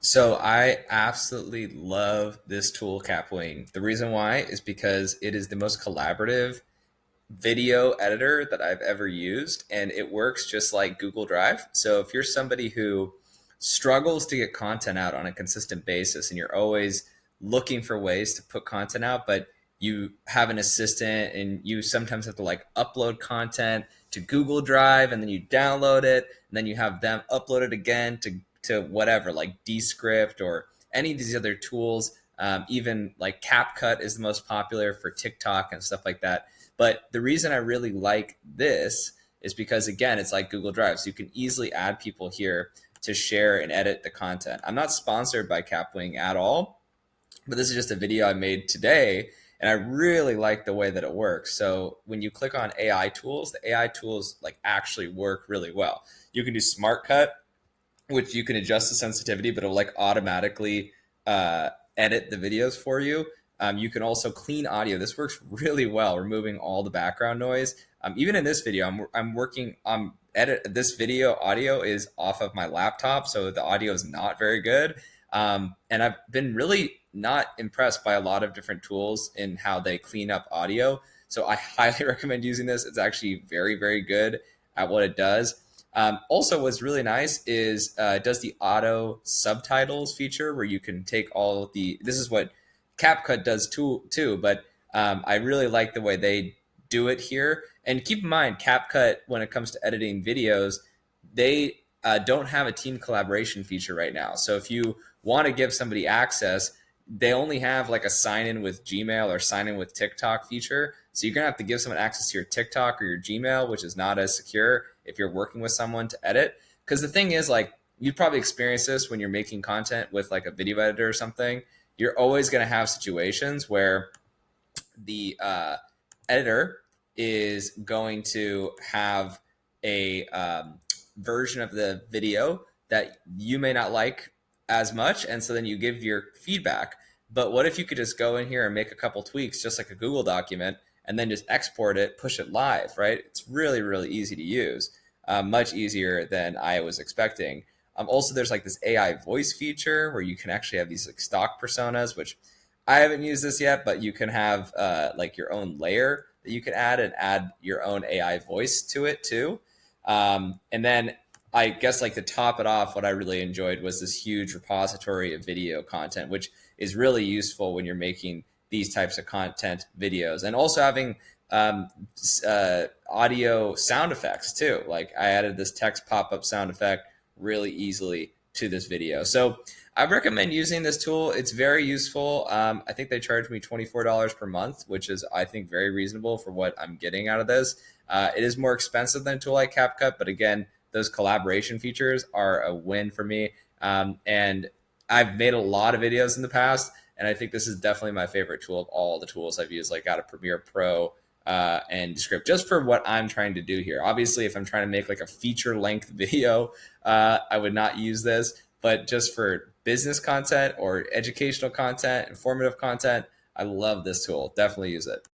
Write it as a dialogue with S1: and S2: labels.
S1: So I absolutely love this tool, Kapwing. The reason why is because it is the most collaborative video editor that I've ever used, and it works just like Google Drive. So if you're somebody who struggles to get content out on a consistent basis and you're always looking for ways to put content out, but you have an assistant and you sometimes have to like upload content to Google Drive and then you download it and then you have them upload it again to whatever like Descript or any of these other tools. Even like CapCut is the most popular for TikTok and stuff like that. But the reason I really like this is because, again, it's like Google Drive. So you can easily add people here to share and edit the content. I'm not sponsored by Kapwing at all, but this is just a video I made today. And I really like the way that it works. So when you click on AI tools, the AI tools like actually work really well. You can do Smart Cut, which you can adjust the sensitivity, but it'll like automatically edit the videos for you. You can also clean audio. This works really well, removing all the background noise. Even in this video, I'm working on edit. This video audio is off of my laptop, so the audio is not very good. And I've been really not impressed by a lot of different tools in how they clean up audio. So I highly recommend using this. It's actually very, very good at what it does. Also, what's really nice is it does the auto subtitles feature where you can take all the, this is what CapCut does too, but I really like the way they do it here. And keep in mind, CapCut, when it comes to editing videos, they don't have a team collaboration feature right now. So if you want to give somebody access, they only have like a sign in with Gmail or sign in with TikTok feature. So you're going to have to give someone access to your TikTok or your Gmail, which is not as secure if you're working with someone to edit. Because the thing is, like, you've probably experienced this when you're making content with like a video editor or something. You're always going to have situations where the editor is going to have a version of the video that you may not like as much. And so then you give your feedback. But what if you could just go in here and make a couple tweaks, just like a Google document, and then just export it, push it live, right? It's really, really easy to use, much easier than I was expecting. Also, there's like this AI voice feature where you can actually have these like stock personas, which I haven't used this yet, but you can have like your own layer that you can add and add your own AI voice to it too. And then I guess like to top it off, what I really enjoyed was this huge repository of video content, which is really useful when you're making these types of content videos, and also having audio sound effects too. Like I added this text pop-up sound effect really easily to this video. So I recommend using this tool. It's very useful. I think they charge me $24 per month, which is, I think, very reasonable for what I'm getting out of this. It is more expensive than a tool like CapCut, but again, those collaboration features are a win for me. And I've made a lot of videos in the past, and I think this is definitely my favorite tool of all the tools I've used, like out of Premiere Pro and Descript, just for what I'm trying to do here. Obviously, if I'm trying to make like a feature length video, I would not use this, but just for business content or educational content, informative content, I love this tool. Definitely use it.